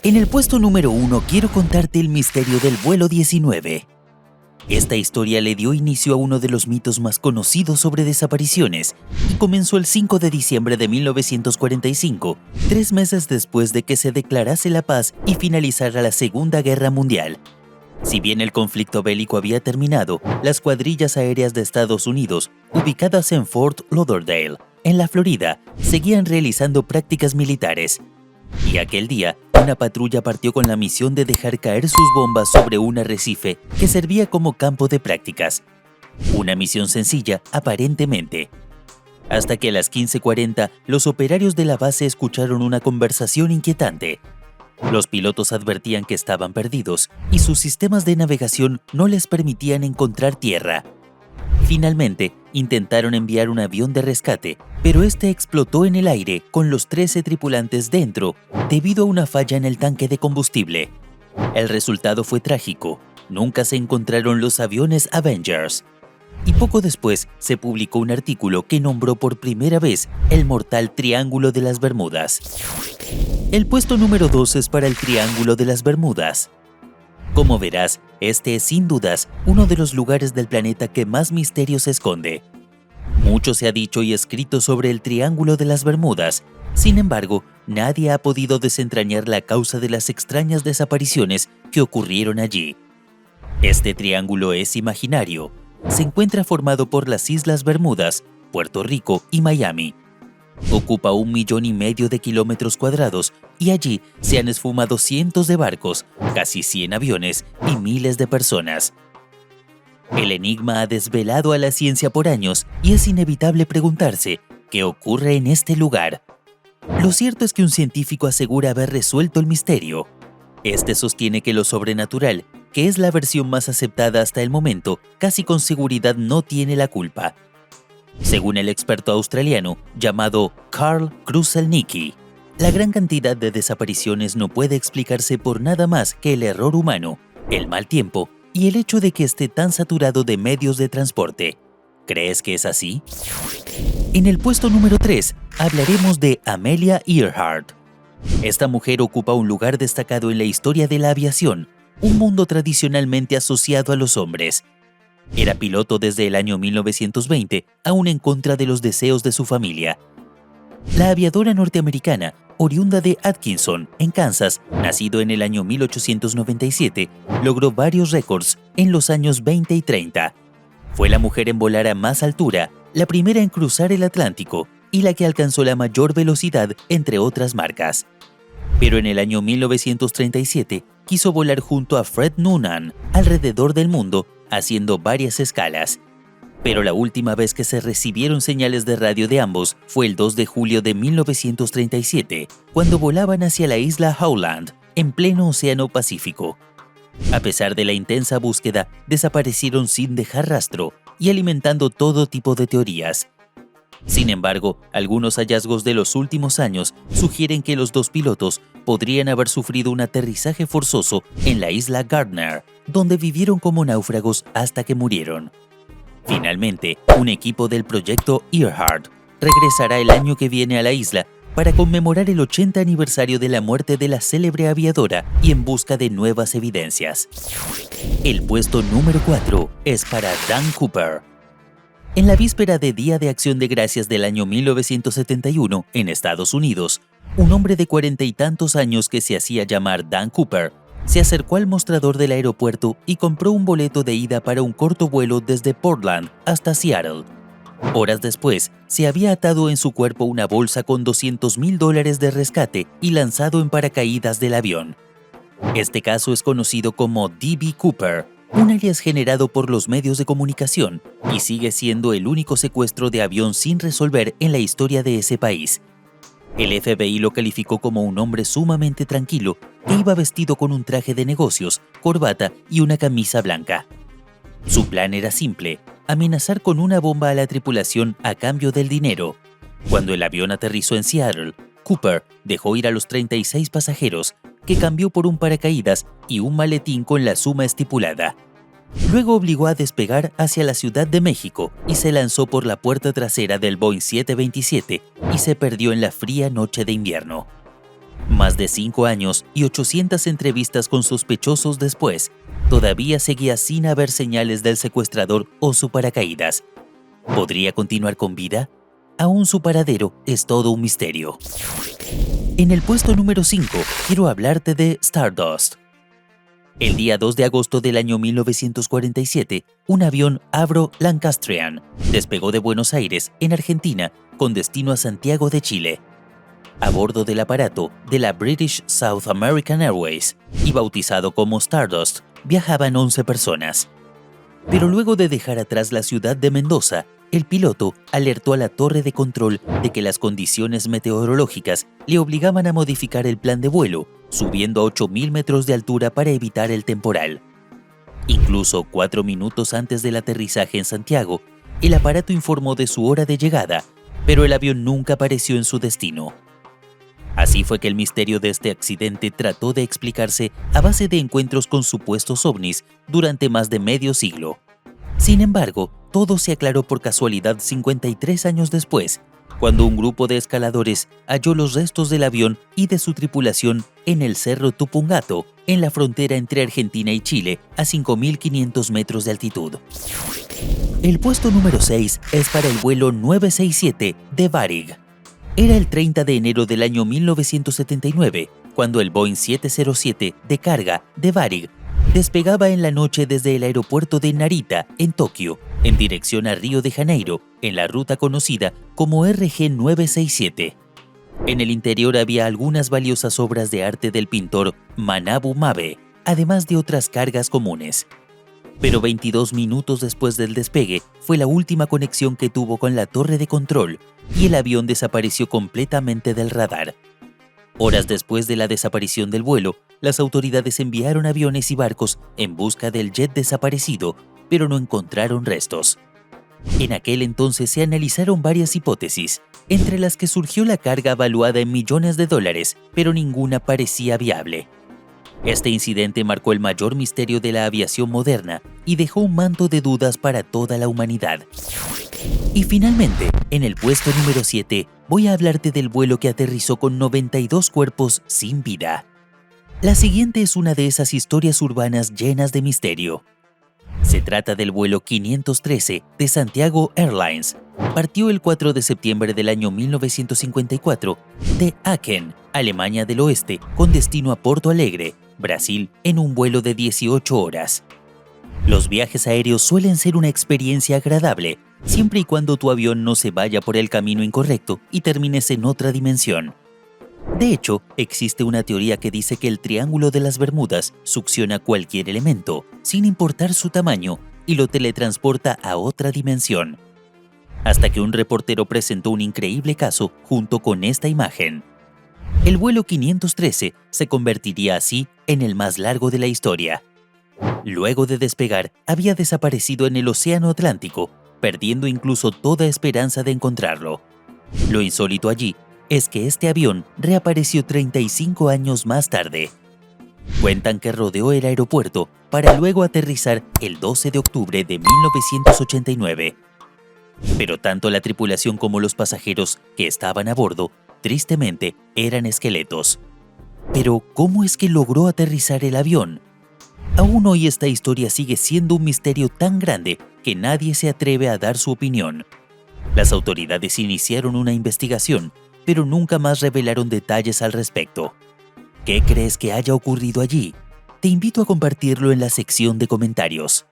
En el puesto número 1 quiero contarte el misterio del vuelo 19. Esta historia le dio inicio a uno de los mitos más conocidos sobre desapariciones y comenzó el 5 de diciembre de 1945, 3 meses después de que se declarase la paz y finalizara la Segunda Guerra Mundial. Si bien el conflicto bélico había terminado, las cuadrillas aéreas de Estados Unidos, ubicadas en Fort Lauderdale, en la Florida, seguían realizando prácticas militares. Y aquel día, una patrulla partió con la misión de dejar caer sus bombas sobre un arrecife que servía como campo de prácticas. Una misión sencilla, aparentemente. Hasta que a las 15:40, los operarios de la base escucharon una conversación inquietante. Los pilotos advertían que estaban perdidos y sus sistemas de navegación no les permitían encontrar tierra. Finalmente, intentaron enviar un avión de rescate, pero este explotó en el aire con los 13 tripulantes dentro debido a una falla en el tanque de combustible. El resultado fue trágico. Nunca se encontraron los aviones Avengers. Y poco después se publicó un artículo que nombró por primera vez el mortal Triángulo de las Bermudas. El puesto número 2 es para el Triángulo de las Bermudas. Como verás, este es sin dudas uno de los lugares del planeta que más misterios esconde. Mucho se ha dicho y escrito sobre el Triángulo de las Bermudas. Sin embargo, nadie ha podido desentrañar la causa de las extrañas desapariciones que ocurrieron allí. Este triángulo es imaginario. Se encuentra formado por las Islas Bermudas, Puerto Rico y Miami. Ocupa 1,5 millones de kilómetros cuadrados y allí se han esfumado cientos de barcos, casi 100 aviones y miles de personas. El enigma ha desvelado a la ciencia por años y es inevitable preguntarse ¿qué ocurre en este lugar? Lo cierto es que un científico asegura haber resuelto el misterio. Este sostiene que lo sobrenatural, que es la versión más aceptada hasta el momento, casi con seguridad no tiene la culpa. Según el experto australiano llamado Carl Kruszelnicki, la gran cantidad de desapariciones no puede explicarse por nada más que el error humano, el mal tiempo y el hecho de que esté tan saturado de medios de transporte. ¿Crees que es así? En el puesto número 3 hablaremos de Amelia Earhart. Esta mujer ocupa un lugar destacado en la historia de la aviación, un mundo tradicionalmente asociado a los hombres. Era piloto desde el año 1920, aún en contra de los deseos de su familia. La aviadora norteamericana, oriunda de Atkinson, en Kansas, nacido en el año 1897, logró varios récords en los años 20 y 30. Fue la mujer en volar a más altura, la primera en cruzar el Atlántico y la que alcanzó la mayor velocidad, entre otras marcas. Pero en el año 1937 quiso volar junto a Fred Noonan alrededor del mundo, haciendo varias escalas. Pero la última vez que se recibieron señales de radio de ambos fue el 2 de julio de 1937, cuando volaban hacia la isla Howland, en pleno Océano Pacífico. A pesar de la intensa búsqueda, desaparecieron sin dejar rastro y alimentando todo tipo de teorías. Sin embargo, algunos hallazgos de los últimos años sugieren que los dos pilotos podrían haber sufrido un aterrizaje forzoso en la isla Gardner, donde vivieron como náufragos hasta que murieron. Finalmente, un equipo del proyecto Earhart regresará el año que viene a la isla para conmemorar el 80 aniversario de la muerte de la célebre aviadora y en busca de nuevas evidencias. El puesto número 4 es para Dan Cooper. En la víspera de Día de Acción de Gracias del año 1971, en Estados Unidos, un hombre de 40 y tantos años que se hacía llamar Dan Cooper se acercó al mostrador del aeropuerto y compró un boleto de ida para un corto vuelo desde Portland hasta Seattle. Horas después, se había atado en su cuerpo una bolsa con $200,000 de rescate y lanzado en paracaídas del avión. Este caso es conocido como D.B. Cooper, un alias generado por los medios de comunicación, y sigue siendo el único secuestro de avión sin resolver en la historia de ese país. El FBI lo calificó como un hombre sumamente tranquilo que iba vestido con un traje de negocios, corbata y una camisa blanca. Su plan era simple: amenazar con una bomba a la tripulación a cambio del dinero. Cuando el avión aterrizó en Seattle, Cooper dejó ir a los 36 pasajeros, que cambió por un paracaídas y un maletín con la suma estipulada. Luego obligó a despegar hacia la Ciudad de México y se lanzó por la puerta trasera del Boeing 727 y se perdió en la fría noche de invierno. Más de 5 años y 800 entrevistas con sospechosos después, todavía seguía sin haber señales del secuestrador o su paracaídas. ¿Podría continuar con vida? Aún su paradero es todo un misterio. En el puesto número 5, quiero hablarte de Stardust. El día 2 de agosto del año 1947, un avión Avro Lancastrian despegó de Buenos Aires, en Argentina, con destino a Santiago de Chile. A bordo del aparato de la British South American Airways y bautizado como Stardust, viajaban 11 personas. Pero luego de dejar atrás la ciudad de Mendoza, el piloto alertó a la torre de control de que las condiciones meteorológicas le obligaban a modificar el plan de vuelo, subiendo a 8.000 metros de altura para evitar el temporal. Incluso 4 minutos antes del aterrizaje en Santiago, el aparato informó de su hora de llegada, pero el avión nunca apareció en su destino. Así fue que el misterio de este accidente trató de explicarse a base de encuentros con supuestos ovnis durante más de medio siglo. Sin embargo, todo se aclaró por casualidad 53 años después, cuando un grupo de escaladores halló los restos del avión y de su tripulación en el Cerro Tupungato, en la frontera entre Argentina y Chile, a 5.500 metros de altitud. El puesto número 6 es para el vuelo 967 de Varig. Era el 30 de enero del año 1979, cuando el Boeing 707 de carga de Varig despegaba en la noche desde el aeropuerto de Narita, en Tokio, en dirección a Río de Janeiro, en la ruta conocida como RG-967. En el interior había algunas valiosas obras de arte del pintor Manabu Mabe, además de otras cargas comunes. Pero 22 minutos después del despegue fue la última conexión que tuvo con la torre de control y el avión desapareció completamente del radar. Horas después de la desaparición del vuelo, las autoridades enviaron aviones y barcos en busca del jet desaparecido, pero no encontraron restos. En aquel entonces se analizaron varias hipótesis, entre las que surgió la carga valuada en millones de dólares, pero ninguna parecía viable. Este incidente marcó el mayor misterio de la aviación moderna y dejó un manto de dudas para toda la humanidad. Y finalmente, en el puesto número 7, voy a hablarte del vuelo que aterrizó con 92 cuerpos sin vida. La siguiente es una de esas historias urbanas llenas de misterio. Se trata del vuelo 513 de Santiago Airlines. Partió el 4 de septiembre del año 1954 de Aachen, Alemania del Oeste, con destino a Porto Alegre, Brasil, en un vuelo de 18 horas. Los viajes aéreos suelen ser una experiencia agradable, siempre y cuando tu avión no se vaya por el camino incorrecto y termines en otra dimensión. De hecho, existe una teoría que dice que el Triángulo de las Bermudas succiona cualquier elemento, sin importar su tamaño, y lo teletransporta a otra dimensión. Hasta que un reportero presentó un increíble caso junto con esta imagen. El vuelo 513 se convertiría así en el más largo de la historia. Luego de despegar, había desaparecido en el Océano Atlántico, perdiendo incluso toda esperanza de encontrarlo. Lo insólito allí es que este avión reapareció 35 años más tarde. Cuentan que rodeó el aeropuerto para luego aterrizar el 12 de octubre de 1989. Pero tanto la tripulación como los pasajeros que estaban a bordo, tristemente, eran esqueletos. Pero, ¿cómo es que logró aterrizar el avión? Aún hoy esta historia sigue siendo un misterio tan grande que nadie se atreve a dar su opinión. Las autoridades iniciaron una investigación, pero nunca más revelaron detalles al respecto. ¿Qué crees que haya ocurrido allí? Te invito a compartirlo en la sección de comentarios.